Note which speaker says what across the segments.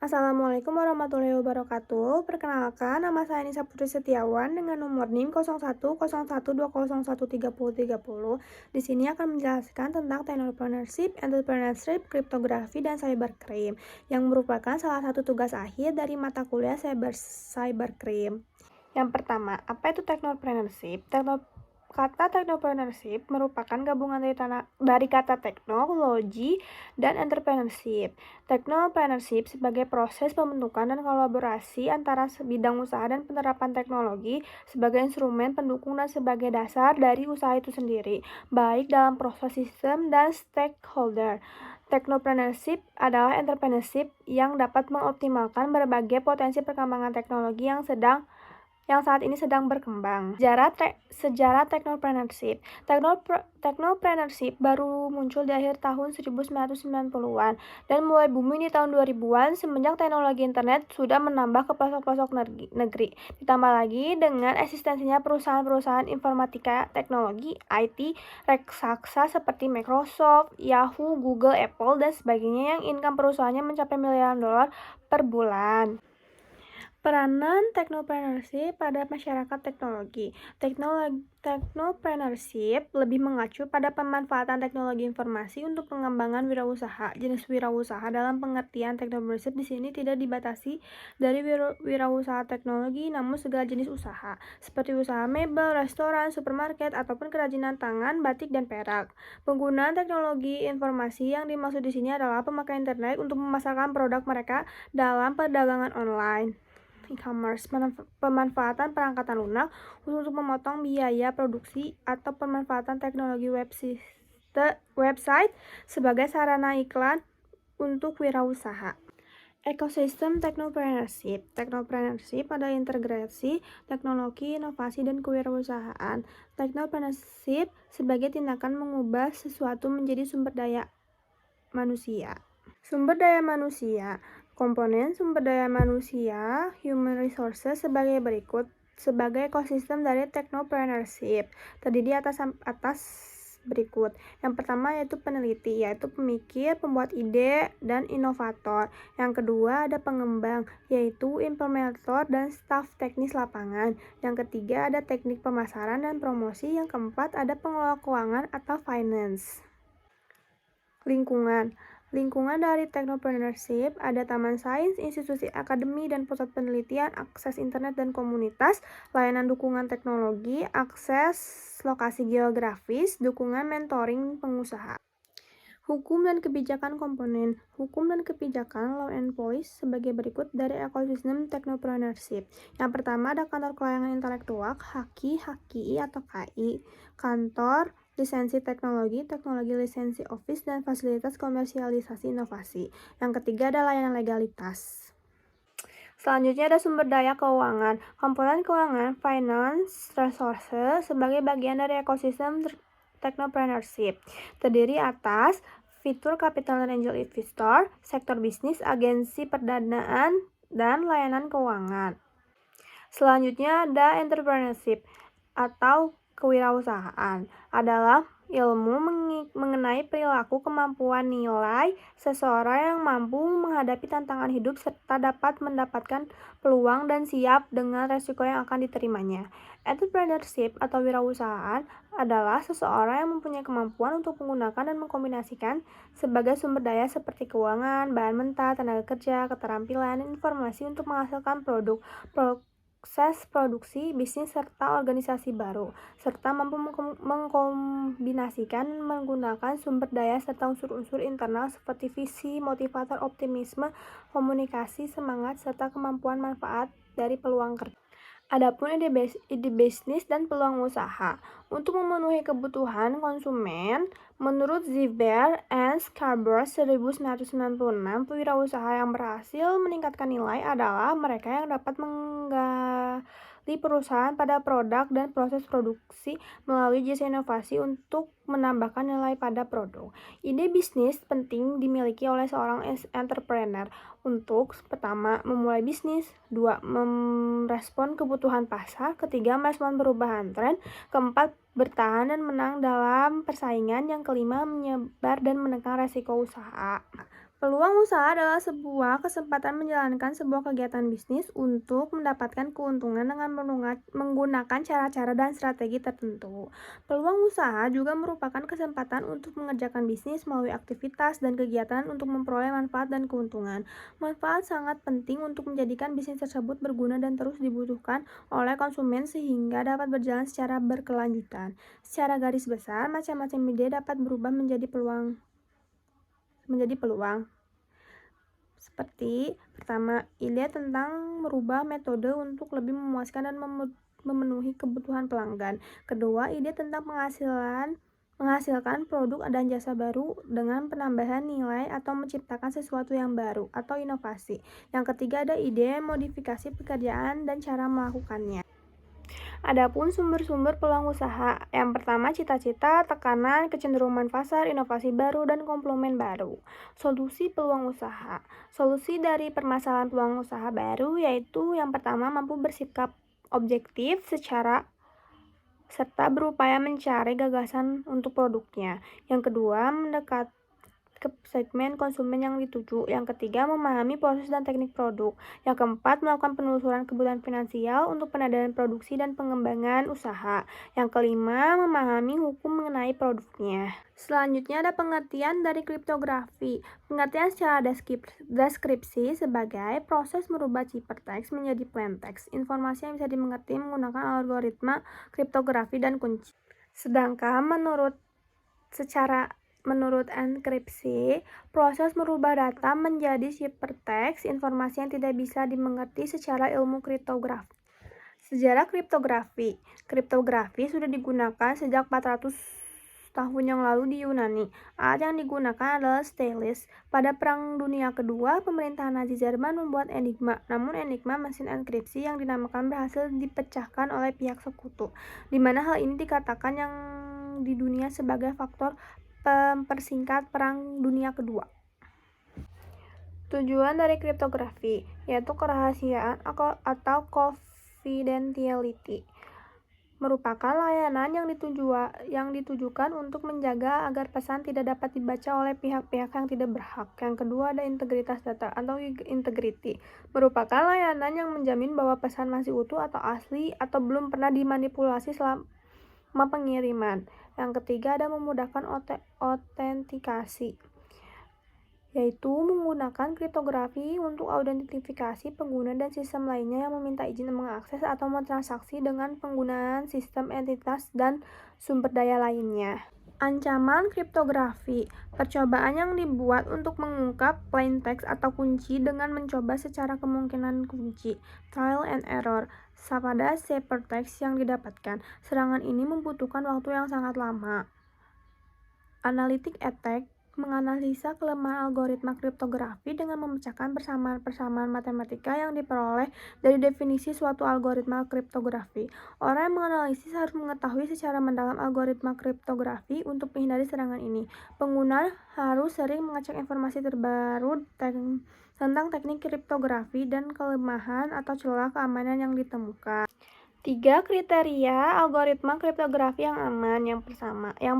Speaker 1: Assalamualaikum warahmatullahi wabarakatuh. Perkenalkan, nama saya Nisa Putri Setiawan dengan nomor NIM 010120133030. Di sini akan menjelaskan tentang technopreneurship, entrepreneurship, kriptografi, dan cybercrime yang merupakan salah satu tugas akhir dari mata kuliah cybercrime. Yang pertama, apa itu technopreneurship? Kata technopreneurship merupakan gabungan dari kata teknologi dan entrepreneurship. Technopreneurship sebagai proses pembentukan dan kolaborasi antara bidang usaha dan penerapan teknologi sebagai instrumen pendukung dan sebagai dasar dari usaha itu sendiri, baik dalam proses sistem dan stakeholder. Technopreneurship adalah entrepreneurship yang dapat mengoptimalkan berbagai potensi perkembangan teknologi yang saat ini sedang berkembang. Sejarah technopreneurship. Technopreneurship baru muncul di akhir tahun 1990-an dan mulai booming di tahun 2000-an semenjak teknologi internet sudah menambah ke pelosok-pelosok negeri. Ditambah lagi dengan eksistensinya perusahaan-perusahaan informatika teknologi IT raksasa seperti Microsoft, Yahoo, Google, Apple, dan sebagainya yang income perusahaannya mencapai miliaran dolar per bulan. Peranan technopreneurship pada masyarakat teknologi. Technopreneurship lebih mengacu pada pemanfaatan teknologi informasi untuk pengembangan wirausaha. Jenis wirausaha dalam pengertian technopreneurship di sini tidak dibatasi dari wirausaha teknologi, namun segala jenis usaha, seperti usaha mebel, restoran, supermarket, ataupun kerajinan tangan, batik, dan perak. Penggunaan teknologi informasi yang dimaksud di sini adalah pemakai internet untuk memasarkan produk mereka dalam perdagangan online. E-commerce, pemanfaatan perangkatan lunak untuk memotong biaya produksi atau pemanfaatan teknologi website sebagai sarana iklan untuk wirausaha. Ekosistem technopreneurship. Technopreneurship adalah integrasi teknologi, inovasi, dan kewirausahaan. Technopreneurship sebagai tindakan mengubah sesuatu menjadi sumber daya manusia. Sumber daya manusia. Komponen sumber daya manusia, human resources, sebagai berikut. Sebagai ekosistem dari technopreneurship, terdiri atas berikut. Yang pertama yaitu peneliti, yaitu pemikir, pembuat ide, dan inovator. Yang kedua ada pengembang, yaitu implementator dan staf teknis lapangan. Yang ketiga ada teknik pemasaran dan promosi. Yang keempat ada pengelola keuangan atau finance. Lingkungan dari technopreneurship ada taman sains, institusi akademi dan pusat penelitian, akses internet dan komunitas, layanan dukungan teknologi, akses lokasi geografis, dukungan mentoring pengusaha. Hukum dan kebijakan komponen. Hukum dan kebijakan law and policy sebagai berikut dari ekosistem technopreneurship. Yang pertama ada kantor kelayangan intelektual, HAKI atau KI, kantor lisensi teknologi lisensi office, dan fasilitas komersialisasi inovasi. Yang ketiga ada layanan legalitas. Selanjutnya ada sumber daya keuangan. Komponen keuangan, finance resources, sebagai bagian dari ekosistem technopreneurship. Terdiri atas fitur capital dan angel investor, sektor bisnis, agensi perdanaan, dan layanan keuangan. Selanjutnya ada entrepreneurship atau kewirausahaan, adalah ilmu mengenai perilaku, kemampuan nilai seseorang yang mampu menghadapi tantangan hidup serta dapat mendapatkan peluang dan siap dengan resiko yang akan diterimanya. Entrepreneurship atau wirausahaan adalah seseorang yang mempunyai kemampuan untuk menggunakan dan mengkombinasikan sebagai sumber daya seperti keuangan, bahan mentah, tenaga kerja, keterampilan, dan informasi untuk menghasilkan proses produksi, bisnis, serta organisasi baru, serta mampu mengkombinasikan menggunakan sumber daya serta unsur-unsur internal seperti visi, motivator, optimisme, komunikasi, semangat, serta kemampuan manfaat dari peluang kerja. Adapun ide bisnis dan peluang usaha. Untuk memenuhi kebutuhan konsumen, menurut Ziver and Scarborough 1996, pewirausaha yang berhasil meningkatkan nilai adalah mereka yang dapat menggali perusahaan pada produk dan proses produksi melalui jasa inovasi untuk menambahkan nilai pada produk. Ide bisnis penting dimiliki oleh seorang entrepreneur untuk pertama, memulai bisnis, dua, merespon kebutuhan pasar, ketiga, merespon perubahan tren, keempat, bertahan dan menang dalam persaingan, yang kelima, menyebar dan menekan resiko usaha. Peluang usaha adalah sebuah kesempatan menjalankan sebuah kegiatan bisnis untuk mendapatkan keuntungan dengan menggunakan cara-cara dan strategi tertentu. Peluang usaha juga merupakan kesempatan untuk mengerjakan bisnis melalui aktivitas dan kegiatan untuk memperoleh manfaat dan keuntungan. Manfaat sangat penting untuk menjadikan bisnis tersebut berguna dan terus dibutuhkan oleh konsumen sehingga dapat berjalan secara berkelanjutan. Secara garis besar, macam-macam ide dapat berubah menjadi peluang. Seperti pertama, ide tentang merubah metode untuk lebih memuaskan dan memenuhi kebutuhan pelanggan. Kedua, ide tentang menghasilkan produk dan jasa baru dengan penambahan nilai atau menciptakan sesuatu yang baru atau inovasi. Yang ketiga, ada ide modifikasi pekerjaan dan cara melakukannya. Adapun sumber-sumber peluang usaha, yang pertama cita-cita, tekanan, kecenderungan pasar, inovasi baru, dan komplement baru. Solusi peluang usaha. Solusi dari permasalahan peluang usaha baru yaitu yang pertama mampu bersikap objektif serta berupaya mencari gagasan untuk produknya. Yang kedua, mendekat ke segmen konsumen yang dituju. Yang ketiga, memahami proses dan teknik produk. Yang keempat, melakukan penelusuran kebutuhan finansial untuk pendanaan produksi dan pengembangan usaha. Yang kelima, memahami hukum mengenai produknya. Selanjutnya ada pengertian dari kriptografi. Pengertian secara deskripsi sebagai proses merubah ciphertext menjadi plaintext. Informasi yang bisa dimengerti menggunakan algoritma kriptografi dan kunci. Sedangkan Menurut enkripsi, proses merubah data menjadi ciphertext, informasi yang tidak bisa dimengerti secara ilmu kriptografi. Sejarah kriptografi. Kriptografi sudah digunakan sejak 400 tahun yang lalu di Yunani. Alat yang digunakan adalah stylus. Pada Perang Dunia Kedua, pemerintahan Nazi Jerman membuat Enigma. Namun Enigma, mesin enkripsi yang dinamakan, berhasil dipecahkan oleh pihak sekutu, di mana hal ini dikatakan yang di dunia sebagai faktor mempersingkat Perang Dunia Kedua. Tujuan dari kriptografi yaitu kerahasiaan atau confidentiality. Merupakan layanan yang ditujukan untuk menjaga agar pesan tidak dapat dibaca oleh pihak-pihak yang tidak berhak. Yang kedua ada integritas data atau integrity. Merupakan layanan yang menjamin bahwa pesan masih utuh atau asli atau belum pernah dimanipulasi selama pengiriman. Yang ketiga ada memudahkan autentikasi, yaitu menggunakan kriptografi untuk autentifikasi pengguna dan sistem lainnya yang meminta izin mengakses atau mentransaksi dengan penggunaan sistem entitas dan sumber daya lainnya. Ancaman kriptografi. Percobaan yang dibuat untuk mengungkap plaintext atau kunci dengan mencoba secara kemungkinan kunci. Trial and error pada ciphertext yang didapatkan. Serangan ini membutuhkan waktu yang sangat lama. Analytic attack menganalisa kelemahan algoritma kriptografi dengan memecahkan persamaan-persamaan matematika yang diperoleh dari definisi suatu algoritma kriptografi. Orang yang menganalisis harus mengetahui secara mendalam algoritma kriptografi untuk menghindari serangan ini. Pengguna harus sering mengecek informasi terbaru tentang teknik kriptografi dan kelemahan atau celah keamanan yang ditemukan. 3 kriteria algoritma kriptografi yang aman. Yang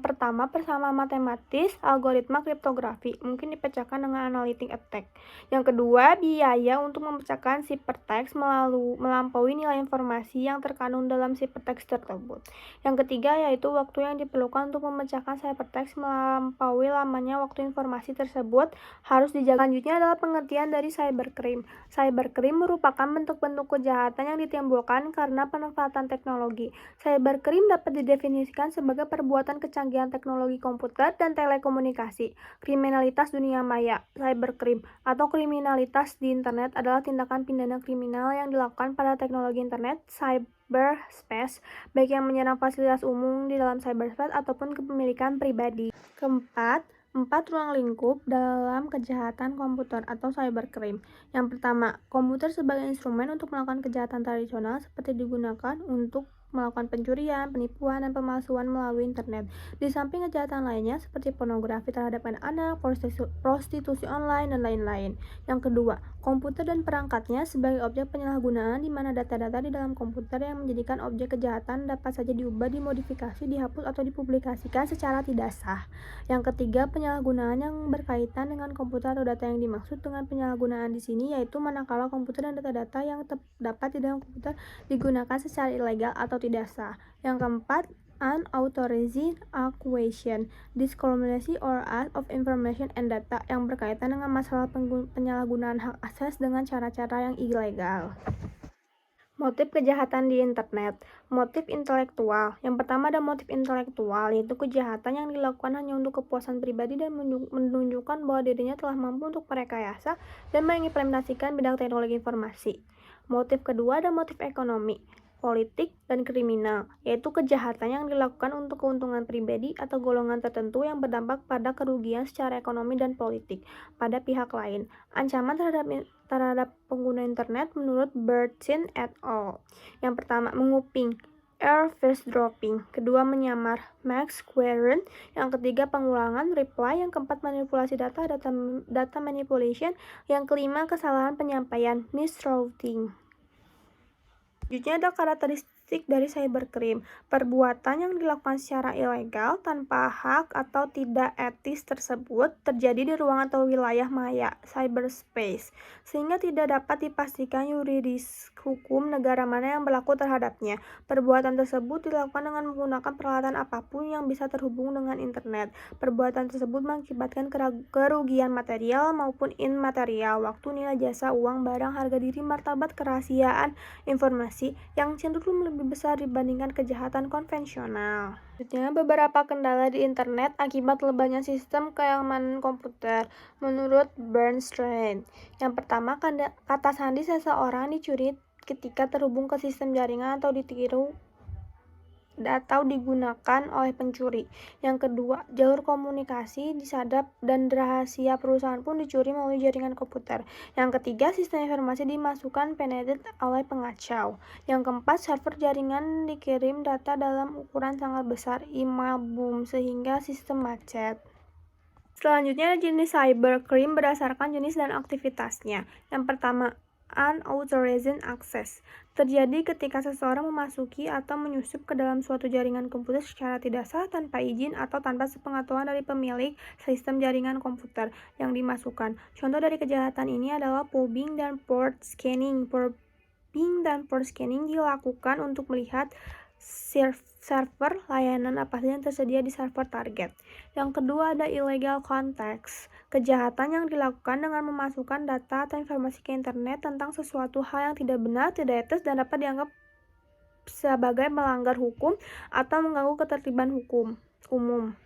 Speaker 1: pertama, persamaan matematis algoritma kriptografi mungkin dipecahkan dengan analytic attack. Yang kedua, biaya untuk memecahkan ciphertext melampaui nilai informasi yang terkandung dalam ciphertext tersebut. Yang ketiga, yaitu waktu yang diperlukan untuk memecahkan ciphertext melampaui lamanya waktu informasi tersebut harus dijaga. Selanjutnya adalah pengertian dari cybercrime. Cybercrime merupakan bentuk-bentuk kejahatan yang ditimbulkan karena pemanfaatan teknologi. Cybercrime dapat didefinisikan sebagai perbuatan kecanggihan teknologi komputer dan telekomunikasi. Kriminalitas dunia maya, cybercrime, atau kriminalitas di internet adalah tindakan pidana kriminal yang dilakukan pada teknologi internet, cyberspace, baik yang menyerang fasilitas umum di dalam cyberspace ataupun kepemilikan pribadi. Keempat, 4 ruang lingkup dalam kejahatan komputer atau cybercrime. Yang pertama, komputer sebagai instrumen untuk melakukan kejahatan tradisional seperti digunakan untuk melakukan pencurian, penipuan, dan pemalsuan melalui internet. Di samping kejahatan lainnya seperti pornografi terhadap anak-anak, prostitusi online, dan lain-lain. Yang kedua, komputer dan perangkatnya sebagai objek penyalahgunaan di mana data-data di dalam komputer yang menjadikan objek kejahatan dapat saja diubah, dimodifikasi, dihapus, atau dipublikasikan secara tidak sah. Yang ketiga, penyalahgunaan yang berkaitan dengan komputer atau data yang dimaksud dengan penyalahgunaan di sini yaitu manakala komputer dan data-data yang terdapat di dalam komputer digunakan secara ilegal atau tidak sah. Yang keempat, unauthorized acquisition, discrimination or use of information and data yang berkaitan dengan masalah penyalahgunaan hak akses dengan cara-cara yang ilegal. Motif kejahatan di internet. Motif intelektual. Yang pertama ada motif intelektual, yaitu kejahatan yang dilakukan hanya untuk kepuasan pribadi dan menunjukkan bahwa dirinya telah mampu untuk merekayasa dan mengimplementasikan bidang teknologi informasi. Motif kedua ada motif ekonomi, politik, dan kriminal, yaitu kejahatan yang dilakukan untuk keuntungan pribadi atau golongan tertentu yang berdampak pada kerugian secara ekonomi dan politik pada pihak lain. Ancaman terhadap pengguna internet menurut Bertin et al. Yang pertama, menguping, eavesdropping. Kedua, menyamar, Max Querent. Yang ketiga, pengulangan, reply. Yang keempat, manipulasi data manipulation. Yang kelima, kesalahan penyampaian, misrouting. Selanjutnya ada karakteristik dari cybercrime. Perbuatan yang dilakukan secara ilegal, tanpa hak atau tidak etis tersebut terjadi di ruang atau wilayah maya, cyberspace, sehingga tidak dapat dipastikan yuridis hukum negara mana yang berlaku terhadapnya. Perbuatan tersebut dilakukan dengan menggunakan peralatan apapun yang bisa terhubung dengan internet. Perbuatan tersebut mengakibatkan kerugian material maupun immaterial, waktu, nilai jasa, uang, barang, harga diri, martabat, kerahasiaan, informasi yang cenderung lebih besar dibandingkan kejahatan konvensional. Selanjutnya, beberapa kendala di internet akibat lebarnya sistem keamanan komputer menurut Bernstein. Yang pertama, kata sandi seseorang dicuri ketika terhubung ke sistem jaringan atau ditiru atau digunakan oleh pencuri. Yang kedua, jalur komunikasi disadap dan rahasia perusahaan pun dicuri melalui jaringan komputer. Yang ketiga, sistem informasi dimasukkan penetrate oleh pengacau. Yang keempat, server jaringan dikirim data dalam ukuran sangat besar, email boom, sehingga sistem macet. Selanjutnya, jenis cybercrime berdasarkan jenis dan aktivitasnya. Yang pertama, unauthorized access terjadi ketika seseorang memasuki atau menyusup ke dalam suatu jaringan komputer secara tidak sah, tanpa izin atau tanpa sepengetahuan dari pemilik sistem jaringan komputer yang dimasukkan. Contoh dari kejahatan ini adalah probing dan port scanning. Probing dan port scanning dilakukan untuk melihat server layanan apa saja yang tersedia di server target. Yang kedua ada illegal context, kejahatan yang dilakukan dengan memasukkan data atau informasi ke internet tentang sesuatu hal yang tidak benar, tidak etis, dan dapat dianggap sebagai melanggar hukum atau mengganggu ketertiban hukum umum.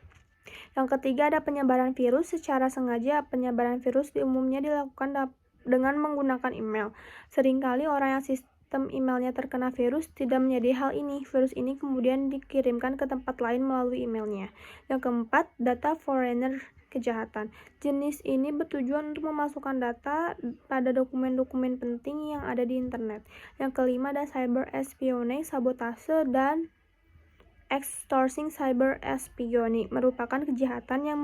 Speaker 1: Yang ketiga ada penyebaran virus secara sengaja. Penyebaran virus umumnya dilakukan dengan menggunakan email. Seringkali orang yang sistem emailnya terkena virus tidak menyadari hal ini. Virus ini kemudian dikirimkan ke tempat lain melalui emailnya. Yang keempat, data foreigner, kejahatan. Jenis ini bertujuan untuk memasukkan data pada dokumen-dokumen penting yang ada di internet. Yang kelima ada cyber espionage, sabotase, dan extorting. Cyber espionage merupakan kejahatan yang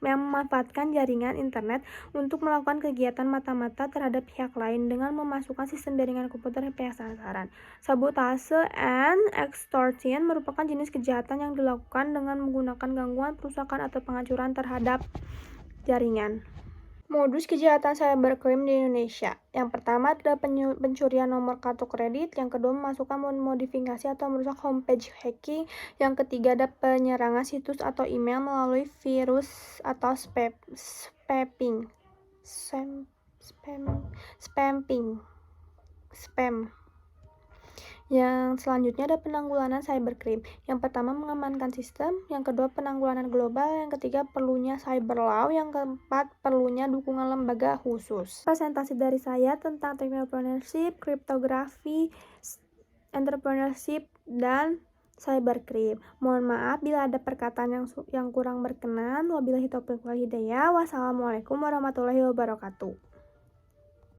Speaker 1: memanfaatkan jaringan internet untuk melakukan kegiatan mata-mata terhadap pihak lain dengan memasukkan sistem jaringan komputer ke pihak sasaran. Sabotase and extortion merupakan jenis kejahatan yang dilakukan dengan menggunakan gangguan, perusakan, atau penghancuran terhadap jaringan. Modus kejahatan cybercrime di Indonesia. Yang pertama adalah pencurian nomor kartu kredit. Yang kedua, memasukkan modifikasi atau merusak homepage, hacking. Yang ketiga ada penyerangan situs atau email melalui virus atau spamming. Yang selanjutnya ada penanggulangan cybercrime. Yang pertama, mengamankan sistem. Yang kedua, penanggulangan global. Yang ketiga, perlunya cyber law. Yang keempat, perlunya dukungan lembaga khusus. Presentasi dari saya tentang technopreneurship, kriptografi, entrepreneurship, dan cybercrime. Mohon maaf bila ada perkataan yang kurang berkenan. Wabillahi taufiq wal hidayah. Wassalamualaikum warahmatullahi wabarakatuh.